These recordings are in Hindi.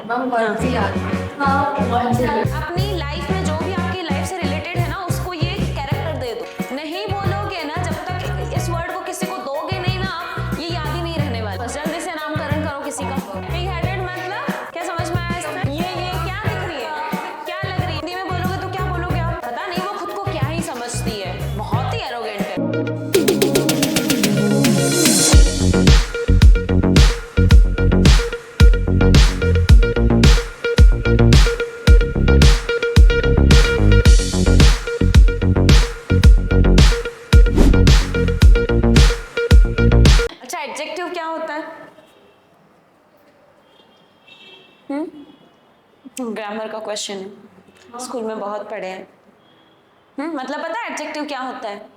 अपनी लाइफ में जो भी आपकी लाइफ से रिलेटेड है ना, उसको ये कैरेक्टर दे दो। नहीं बोलोगे ना, जब तक इस वर्ड को किसी को दोगे नहीं ना, ये याद ही नहीं रहने वाला। बस जल्दी से नामकरण करो किसी का। बिग हेडेड मतलब क्या समझ में आया इसमें? ये क्या दिख रही है, क्या लग रही है? हिंदी में बोलोगे तो क्या बोलोगे आप? पता नहीं वो खुद को क्या ही समझती है, बहुत ही एरोगेंट है। एडजेक्टिव क्या होता है? ग्रामर का क्वेश्चन है, स्कूल में बहुत पढ़े हैं। मतलब पता है एडजेक्टिव क्या होता है?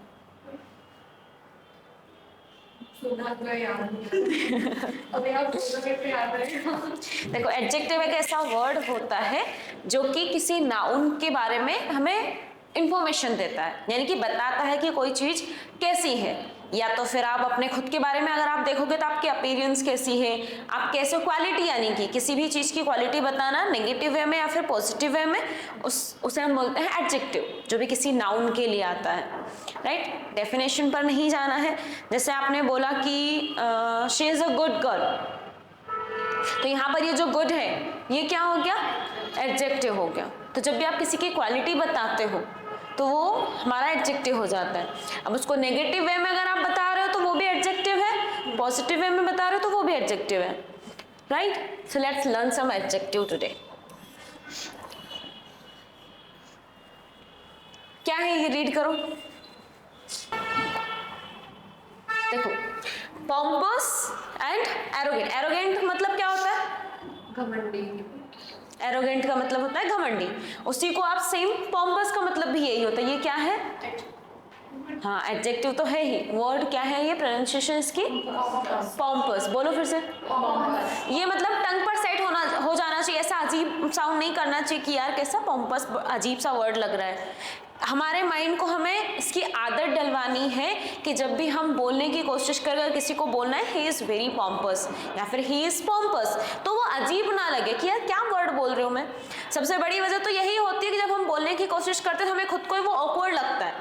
देखो, एडजेक्टिव एक ऐसा वर्ड होता है जो कि किसी नाउन के बारे में हमें इंफॉर्मेशन देता है, यानी कि बताता है कि कोई चीज कैसी है। या तो फिर आप अपने खुद के बारे में अगर आप देखोगे तो आपकी अपीयरेंस कैसी है, आप कैसे, क्वालिटी, यानी कि किसी भी चीज की क्वालिटी बताना नेगेटिव वे में या फिर पॉजिटिव वे में, उसे हम बोलते हैं एडजेक्टिव, जो भी किसी नाउन के लिए आता है। राइट, डेफिनेशन पर नहीं जाना है। जैसे आपने बोला कि she is a good girl, तो यहाँ पर ये जो गुड है ये क्या हो गया? एडजेक्टिव हो गया। तो जब भी आप किसी की क्वालिटी बताते हो तो वो हमारा एडजेक्टिव हो जाता है। अब उसको नेगेटिव वे में अगर आप बता रहे हो तो वो भी एडजेक्टिव है, पॉजिटिव वे में बता रहे हो तो वो भी एडजेक्टिव है। Right, so let's learn some adjective today. क्या है ये, रीड करो। देखो, पॉम्पस एंड एरोगेंट। एरोगेंट मतलब क्या होता है? घमंडी। एरोगेंट का मतलब होता है घमंडी। उसी को आप सेम, पॉम्पस का मतलब भी यही होता है। ये क्या है? हाँ, एडजेक्टिव तो है ही। वर्ड क्या है ये, प्रोनाउंसिएशन इसकी? पॉम्पस। बोलो फिर से। ये मतलब टंग पर सेट हो जाना चाहिए, ऐसा अजीब साउंड नहीं करना चाहिए कि यार कैसा पॉम्पस, अजीब सा वर्ड लग रहा है। हमारे माइंड को हमें इसकी आदत डलवानी है कि जब भी हम बोलने की कोशिश करें, किसी को बोलना है ही इज वेरी पॉम्पस या फिर ही इज पॉम्पस, तो वो अजीब ना लगे कि यार क्या वर्ड बोल रही हूँ मैं। सबसे बड़ी वजह तो यही होती है कि जब हम बोलने की कोशिश करते हैं तो हमें खुद को ही वो ऑकवर्ड लगता है,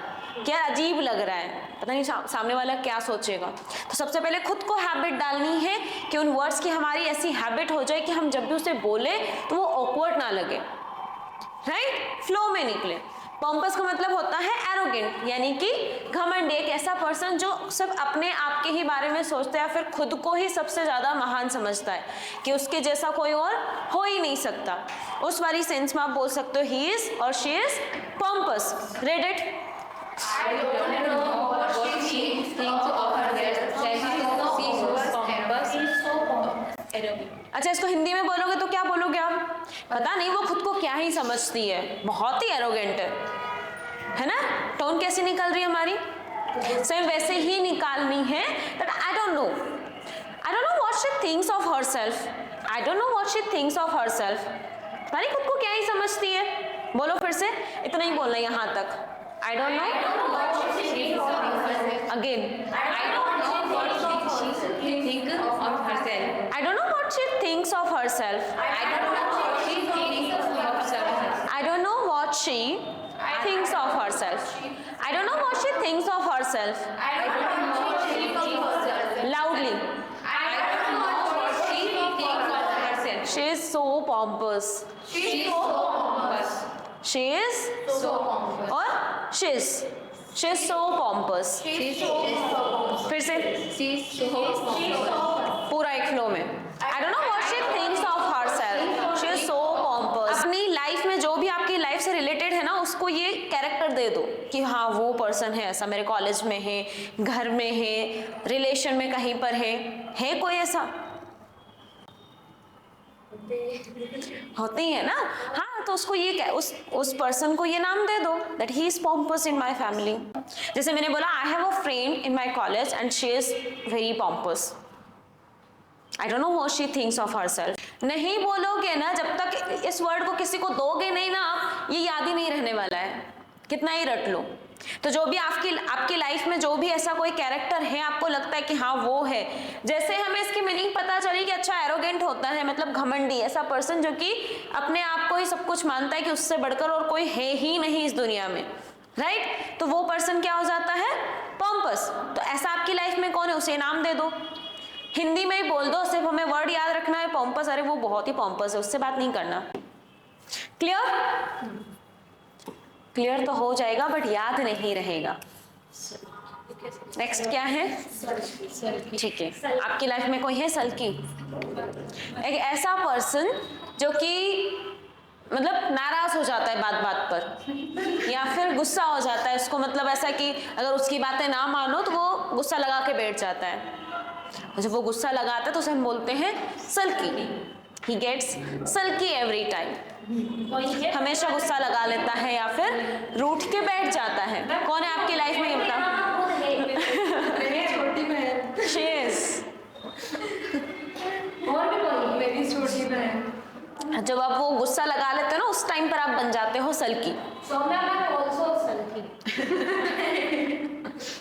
क्या अजीब लग रहा है, पता नहीं सामने वाला क्या सोचेगा। तो सबसे पहले खुद को हैबिट डालनी है कि उन वर्ड्स की हमारी ऐसी हैबिट हो जाए कि हम जब भी उसे बोले तो वो ऑकवर्ड ना लगे, राइट, फ्लो में निकले। पॉम्पस का मतलब होता है एरोगेंट, यानी कि घमंडी, एक ऐसा पर्सन जो सब अपने आप के ही बारे में सोचता है या फिर खुद को ही सबसे ज्यादा महान समझता है कि उसके जैसा कोई और हो ही नहीं सकता। उस वाली सेंस में आप बोल सकते हो ही इज और she is pompous. Read it. I don't know what she thinks of herself. अच्छा, इसको हिंदी में बोलोगे तो क्या बोलोगे आप? पता नहीं वो खुद को क्या ही समझती है, बहुत ही एरोगेंट है ना? टोन कैसी निकल रही है हमारी? सेम वैसे ही निकालनी है। But I don't know what she thinks of herself. I don't know what she thinks of herself. पता नहीं खुद को क्या ही समझती है। बोलो फिर से, इतना ही बोलना यहाँ तक। I don't know again. I don't know what she thinks of herself. I don't know what she thinks of herself. I don't know what she thinks of herself. I don't know what she thinks of herself. I don't know what she thinks of herself. I don't know what she thinks of herself. Loudly. I don't know what she thinks of herself. She is so pompous. She is so pompous. She is So pompous. or she is. She is so pompous. She is so pompous. फिर से She is so pompous. पूरा एक फ्लो में। I don't know what she thinks of herself. She is so pompous. अपनी लाइफ में जो भी आपकी लाइफ से रिलेटेड है ना, उसको ये कैरेक्टर दे दो कि हाँ वो पर्सन है ऐसा, मेरे कॉलेज में है, घर में है, रिलेशन में कहीं पर है कोई ऐसा? होते ही है ना। हाँ, तो उसको ये उस पर्सन को ये नाम दे दो that he is pompous in my family. जैसे मैंने बोला I have a friend in my college and she is very pompous. I don't know what she thinks of herself. नहीं बोलोगे ना, जब तक इस वर्ड को किसी को दोगे नहीं ना आप, ये याद ही नहीं रहने वाला है, कितना ही रट लो। तो जो भी आपकी लाइफ में जो भी ऐसा कोई कैरेक्टर है, आपको लगता है कि हाँ वो है, जैसे हमें इसकी मीनिंग पता चली कि अच्छा एरोगेंट होता है मतलब घमंडी, ऐसा पर्सन जो कि अपने आप को ही सब कुछ मानता है कि उससे बढ़कर और कोई है ही नहीं इस दुनिया में, राइट? तो वो पर्सन क्या हो जाता है? पॉम्पस। तो ऐसा आपकी लाइफ में कौन है, उसे नाम दे दो, हिंदी में ही बोल दो, सिर्फ हमें वर्ड याद रखना है पॉम्पस, अरे वो बहुत ही पॉम्पस है, उससे बात नहीं करना। क्लियर? क्लियर तो हो जाएगा बट याद नहीं रहेगा। नेक्स्ट क्या है? ठीक है, आपकी लाइफ में कोई है सल्की? एक ऐसा पर्सन जो कि मतलब नाराज हो जाता है बात बात पर, या फिर गुस्सा हो जाता है उसको, मतलब ऐसा कि अगर उसकी बातें ना मानो तो वो गुस्सा लगा के बैठ जाता है। जब वो गुस्सा लगाता है तो उसे हम बोलते हैं सल्की। He gets sulky every time. हमेशा गुस्सा लगा लेता है या फिर रूठ के बैठ जाता है। कौन है आपकी लाइफ में, ये बताओ? मेरी छोटी बहन। She is. और भी कोई? मेरी छोटी बहन। जब आप वो गुस्सा लगा लेते हो ना, उस टाइम पर आप बन जाते हो सल्की। सौम्या मैं also sulky.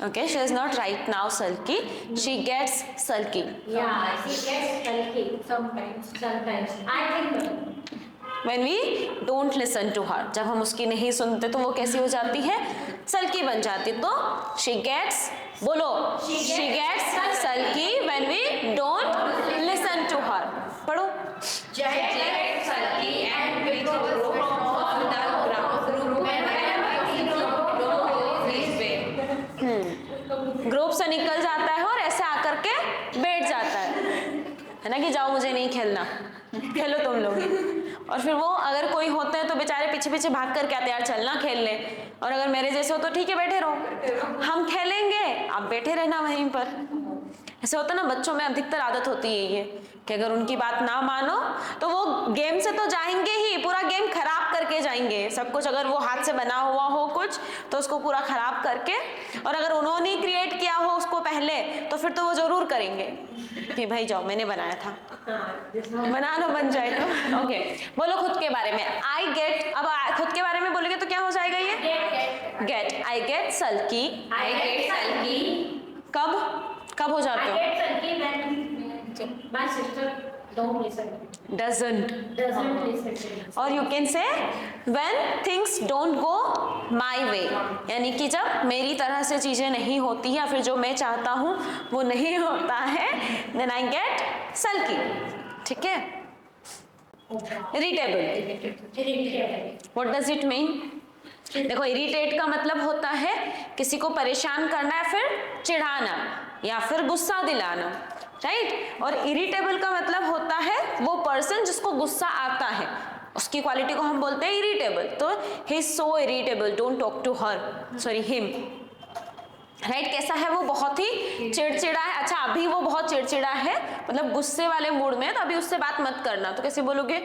Okay, she is not right now sulky. She gets sulky. Yeah, she gets sulky sometimes. Sometimes. I think. When we don't listen to her, जब हम उसकी नहीं सुनते तो वो कैसी हो जाती है? सल्की बन जाती। तो she gets, बोलो, she gets sulky when we don't listen to her. पढ़ो। Jack gets sulky and withdraws from the group when don't go his way. Group से निकल जाता है और ऐसे आकर के बैठ जाता है ना कि जाओ मुझे नहीं खेलना, खेलो तुम लोग ही। और फिर वो अगर कोई होते हैं तो बेचारे पीछे पीछे भाग कर क्या तैयार चलना खेलने, और अगर मेरे जैसे हो तो ठीक है बैठे रहो, हम खेलेंगे, आप बैठे रहना वहीं पर। ऐसे होता है ना, बच्चों में अधिकतर आदत होती है ये कि अगर उनकी बात ना मानो तो वो गेम से तो जाएंगे ही, पूरा गेम खराब करके जाएंगे सब कुछ। अगर वो हाथ से बना हुआ हो कुछ तो उसको पूरा खराब करके, और अगर उन्होंने क्रिएट किया हो उसको पहले तो फिर तो वो जरूर करेंगे कि भाई जाओ मैंने बनाया था, बना लो बन जाए तो। ओके, बोलो खुद के बारे में। आई गेट, अब खुद के बारे में बोलेंगे तो क्या हो जाएगा ये? Get. I get sulky. I get sulky. कब हो जाते I हो? get sulky when my sister don't listen. Doesn't. Doesn't listen to me. और you can say when things don't go my way, यानी कि जब मेरी तरह से चीजें नहीं होती या फिर जो मैं चाहता हूँ वो नहीं होता है, then I get sulky. ठीक है? Irritable. What does it mean? देखो, इरिटेट का मतलब होता है किसी को परेशान करना या फिर चिढ़ाना या फिर गुस्सा दिलाना, राइट? और इरिटेबल का मतलब होता है वो पर्सन जिसको गुस्सा आता है, उसकी क्वालिटी को हम बोलते हैं इरिटेबल। तो he is so irritable, don't talk to her, sorry him, right? कैसा है वो? बहुत ही चिड़चिड़ा है। अच्छा, अभी वो बहुत चिड़चिड़ा है, मतलब गुस्से वाले मूड में, तो अभी उससे बात मत करना। तो कैसे बोलोगे?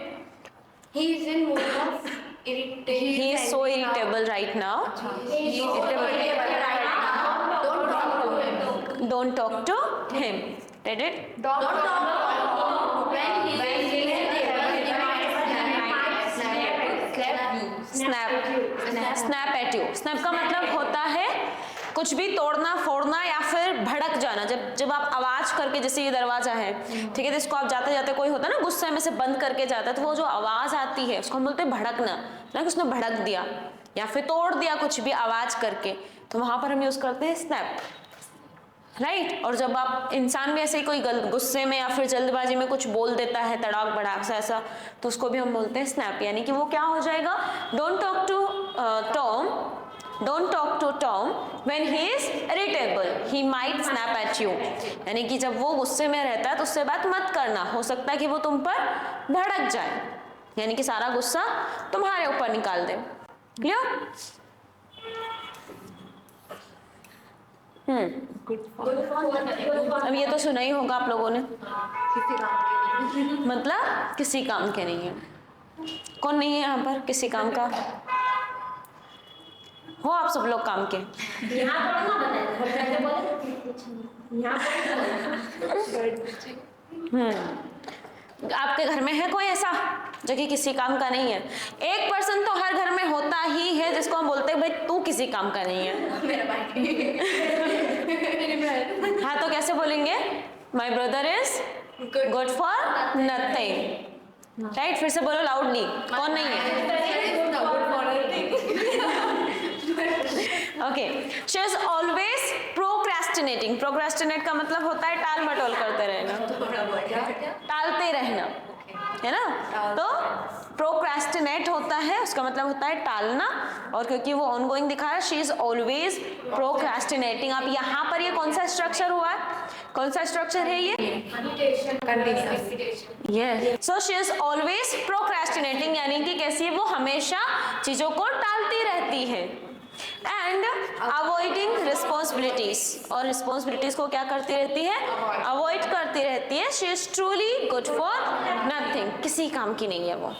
He is in mood of irritation. He is so irritable right now. He is so irritable right now. Don't talk to him. Don't talk to him. Read it? Don't talk to him. When he is irritable, he might slap you. Snap at you. Snap का मतलब होता है कुछ भी तोड़ना फोड़ना या फिर भड़क जाना। जब आप आवाज करके, जैसे ये दरवाजा है, ठीक है, तो इसको आप जाते जाते कोई होता है ना गुस्से में से बंद करके जाता है, तो वो जो आवाज आती है उसको हम बोलते हैं भड़कना, ना कि उसने भड़क दिया या फिर तोड़ दिया कुछ भी आवाज करके, तो वहां पर हम यूज करते हैं स्नैप, राइट? और जब आप इंसान भी ऐसे ही कोई गुस्से में या फिर जल्दबाजी में कुछ बोल देता है तड़ाक भड़ाक सा ऐसा, तो उसको भी हम बोलते हैं स्नैप, यानी कि वो क्या हो जाएगा? Don't talk to Tom, don't talk to Tom when he is irritable, he might snap at you, यानी कि जब वो गुस्से में रहता है तो उससे बात मत करना, हो सकता है कि वो तुम पर भड़क जाए, यानी कि सारा गुस्सा तुम्हारे ऊपर निकाल दे। क्लियर? अब ये तो सुना ही होगा आप लोगों ने, मतलब किसी काम के नहीं है। कौन नहीं है यहाँ पर किसी काम का? हो आप सब लोग काम के? यहाँ पर ना बताए, यहाँ पर आपके घर में है कोई ऐसा जो कि किसी काम का नहीं है? एक पर्सन तो हर घर में होता ही है जिसको हम बोलते हैं भाई तू किसी काम का नहीं है। मेरा भाई। हाँ, तो कैसे बोलेंगे? My brother is good for nothing, right? फिर से बोलो लाउडली, कौन नहीं है? Okay, she is always procrastinating. Procrastinate का मतलब होता है टाल मटोल करते रहना, टालते रहना, है ना? तो प्रोक्रेस्टिनेट होता है, उसका मतलब होता है टालना, और क्योंकि वो ऑनगोइंग दिखा रहा है, शी इज ऑलवेज प्रोक्रेस्टिनेटिंग। अब यहाँ पर ये कौन सा स्ट्रक्चर हुआ है? कौन सा स्ट्रक्चर है ये? Yes, so she is always procrastinating, यानी कि कैसी है वो? हमेशा चीजों को टालती रहती है। एंड अवॉइडिंग रिस्पॉन्सिबिलिटीज, और रिस्पॉन्सिबिलिटीज को क्या करती रहती है? अवॉइड करती रहती है। She is truly good for nothing, किसी काम की नहीं है वो।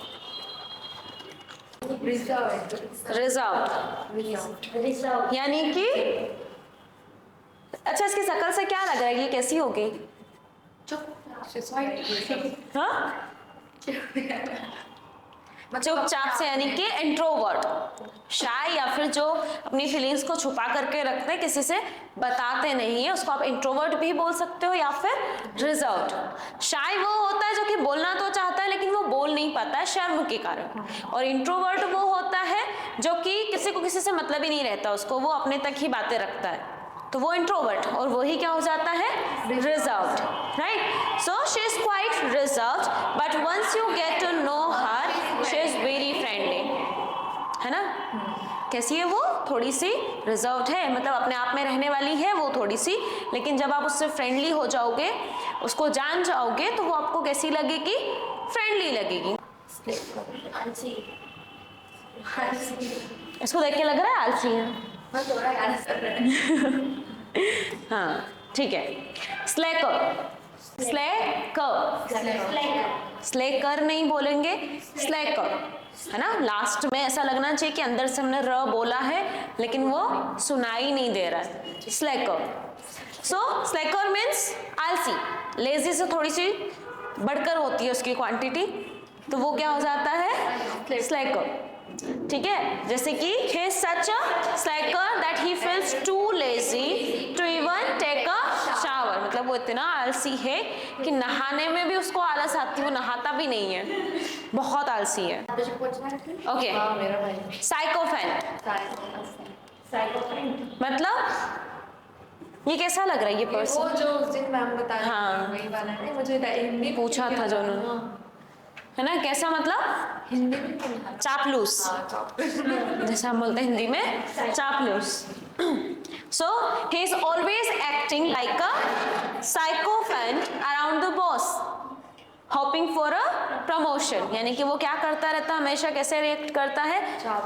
रिजर्व यानी कि, अच्छा इसकी शकल से क्या लग रहा है, ये कैसी होगी? हाँ, चुपचाप से, यानी कि इंट्रोवर्ट, शाय, या फिर जो अपनी फीलिंग्स को छुपा करके रखते हैं, किसी से बताते नहीं है, उसको आप इंट्रोवर्ट भी बोल सकते हो या फिर रिजर्व्ड। शाय वो होता है जो कि बोलना तो चाहता है लेकिन वो बोल नहीं पाता है शर्म के कारण, और इंट्रोवर्ट वो होता है जो कि किसी को किसी से मतलब ही नहीं रहता, उसको वो अपने तक ही बातें रखता है, तो वो इंट्रोवर्ट, और वही क्या हो जाता है? Reserved, right? So she is quite reserved, but once you get to know her she is very friendly, है ना? कैसी है वो? थोड़ी सी रिजर्व्ड है, मतलब अपने आप में रहने वाली है वो थोड़ी सी, लेकिन जब आप उससे फ्रेंडली हो जाओगे, उसको जान जाओगे, तो वो आपको कैसी लगेगी? फ्रेंडली लगेगी। इसको देख के लग रहा है आलसी है। हाँ, ठीक है। स्लैकर, स्लैकर नहीं बोलेंगे, स्लैकर, है ना? लास्ट में ऐसा लगना चाहिए कि अंदर से हमने र बोला है लेकिन वो सुनाई नहीं दे रहा है। स्लैकर, सो स्लैकर मीन्स आलसी। लेजी से थोड़ी सी बढ़कर होती है उसकी क्वांटिटी, तो वो क्या हो जाता है? स्लैकर, ठीक है? जैसे कि he is such a slacker that he feels too lazy to even take a shower, मतलब वो इतना आलसी है कि नहाने में भी उसको आलस आती है, वो नहाता भी नहीं है, बहुत आलसी है। ओके, साइकोफेंट मतलब ये कैसा लग रहा है ये पर्सन? वो जो उस दिन मैम बता रही हाँ, वही वाला है। मुझे हिंदी पूछा था जो उन्होंने, है ना? कैसा मतलब? हिंदी में चापलूस, जैसे हम बोलते हैं हिंदी में चापलूस। So he is always acting like a sycophant around the boss, hoping for a promotion, यानी कि वो क्या करता रहता है हमेशा? कैसे रिएक्ट करता है?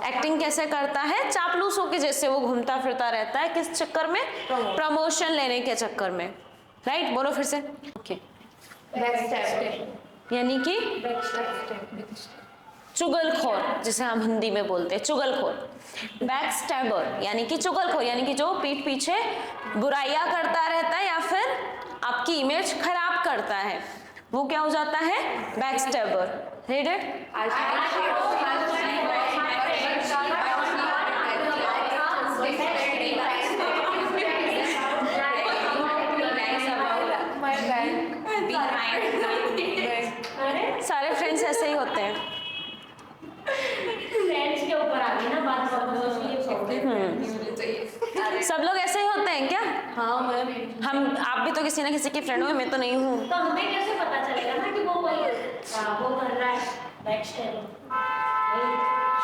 एक्टिंग कैसे करता है? चापलूसों के जैसे वो घूमता फिरता रहता है, किस चक्कर में? प्रमोशन लेने के चक्कर में, राइट? बोलो फिर से। ओके, यानी कि चुगलखोर, जिसे हम हिंदी में बोलते हैं चुगलखोर। बैकस्टैबर यानी कि चुगलखोर, यानी कि जो पीठ पीछे बुराइयां करता रहता है या फिर आपकी इमेज खराब करता है, वो क्या हो जाता है? बैकस्टैबर। Read it. सारे फ्रेंड्स ऐसे ही होते हैं। फ्रेंड्स के ऊपर आ गई ना बात। सब लोग ऐसे ही होते हैं क्या? हाँ मैम, हम, आप भी तो किसी ना किसी की फ्रेंड हो, मैं तो नहीं हूँ। तो हमें कैसे पता चलेगा ना कि वो कोई वो कर रहा है बैकस्टैब?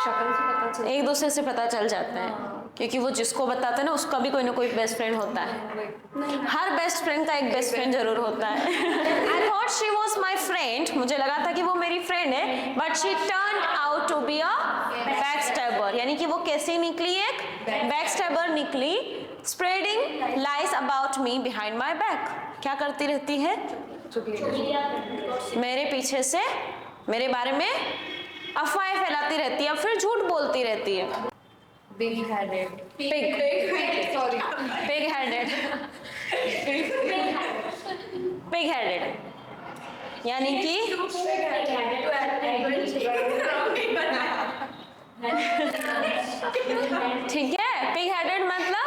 शक्ल से पता चल। एक दूसरे से पता चल जाता है, क्योंकि वो जिसको बताते हैं ना उसका भी कोई ना कोई बेस्ट फ्रेंड होता है। हर बेस्ट फ्रेंड का एक बेस्ट फ्रेंड जरूर होता है। I thought she was my friend, मुझे लगा था कि वो मेरी फ्रेंड है, but she turn out to be a backstabber, यानी कि वो कैसी निकली? एक बैकस्टैबर निकली। Spreading lies about me behind my back, क्या करती रहती है? मेरे पीछे से मेरे बारे में अफवाहें फैलाती रहती है, या फिर झूठ बोलती रहती है। Big headed. Pig. Sorry. Pig headed. Pig headed. यानी कि ठीक है, पिग हेडेड मतलब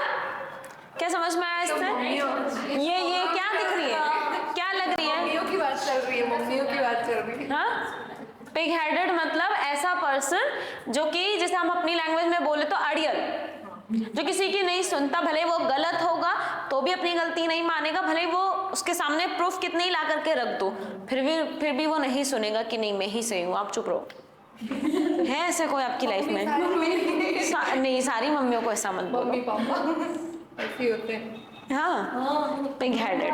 क्या समझ में आया इससे? ये क्या दिख रही है, क्या लग रही है? मम्मियों की बात चल रही है, मम्मियों की बात चल रही है। हाँ, पिग हेडेड मतलब ऐसा पर्सन जो कि जैसे हम अपनी लैंग्वेज में बोले तो अड़ियल, जो किसी की नहीं सुनता, भले वो गलत होगा तो भी अपनी गलती नहीं मानेगा, भले वो उसके सामने प्रूफ कितने ही ला करके रख दो, फिर भी वो नहीं सुनेगा कि नहीं मैं ही सही हूँ, आप चुप रहो। है ऐसे कोई आपकी लाइफ में? नहीं, सारी मम्मियों को ऐसा मत बोलो। मम्मी पापा ऐसे होते हैं। हाँ, pig-headed.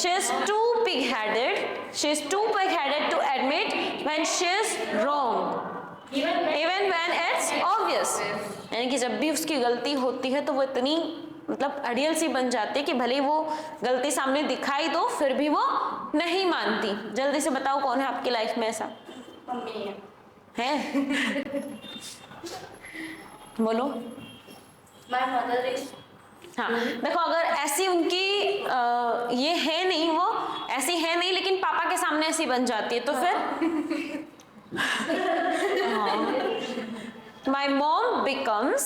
She is too pig-headed. She is too pig-headed to admit when she is wrong, even when it's obvious. यानी कि जब भी उसकी गलती होती है तो वो इतनी मतलब अड़ियल सी बन जाती है कि भले वो गलती सामने दिखाई दो फिर भी वो नहीं मानती। जल्दी से बताओ कौन है आपकी लाइफ में ऐसा? मम्मी है? बोलो। माय मदर इज हाँ, देखो अगर ऐसी उनकी ये है नहीं, वो ऐसी है नहीं लेकिन पापा के सामने ऐसी बन जाती है तो फिर my mom becomes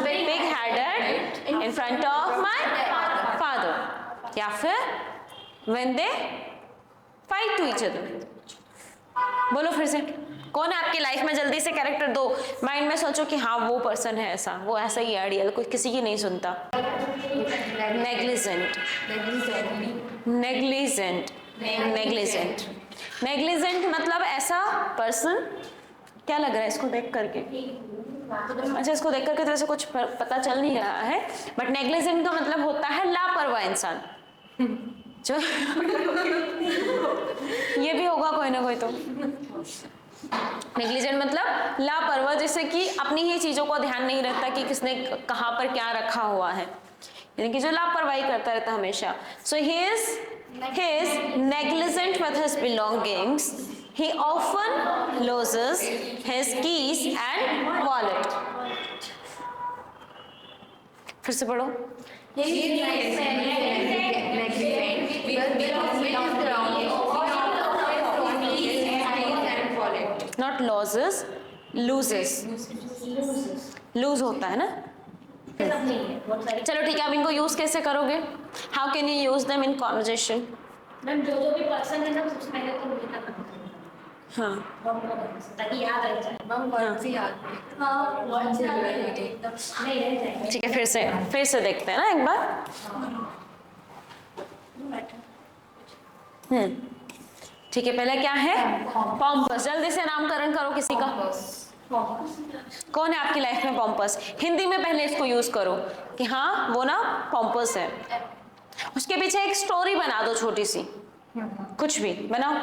big-headed in front of my father, या फिर when they fight to each other। बोलो फिर से, कौन है आपकी लाइफ में? जल्दी से कैरेक्टर दो, माइंड में सोचो कि हाँ वो पर्सन है ऐसा, वो ऐसा ही अड़ियल, कोई किसी की नहीं सुनता। नेग्लिजेंट, नेग्लिजेंट मतलब ऐसा पर्सन, क्या लग रहा है इसको देख करके? अच्छा, इसको देख करके तो ऐसे कुछ पता चल नहीं रहा है, बट नेग्लिजेंट का मतलब होता है लापरवाह इंसान। जो ये भी होगा कोई ना कोई तो। नेग्लिजेंट मतलब लापरवाह, जैसे कि अपनी ही चीजों को ध्यान नहीं रखता कि किसने कहाँ पर क्या रखा हुआ है, यानी कि जो लापरवाही करता रहता हमेशा। So he is negligent with his belongings. He often loses his keys and wallet. फिर से पढ़ो। Not loses, loses. Lose होता है ना? चलो ठीक है, अब इनको यूज कैसे करोगे? How can you use them in conversation? Ma'am जो भी पर्सन है ना सबसे पहले तो मुझे तक हाँ, ताकि याद रह जाए। मम वर्ड से याद हाँ, वर्ड से याद रह जाए एकदम, नहीं रह जाए। ठीक है, फिर से देखते हैं ना एक बार। ठीक है, पहले क्या है? पॉम्पस। जल्दी से नामकरण करो किसी का। कौन है आपकी लाइफ में पॉम्पस? हिंदी में पहले इसको यूज करो कि हाँ वो ना पॉम्पस है। उसके पीछे एक स्टोरी बना दो छोटी सी, कुछ भी बनाओ।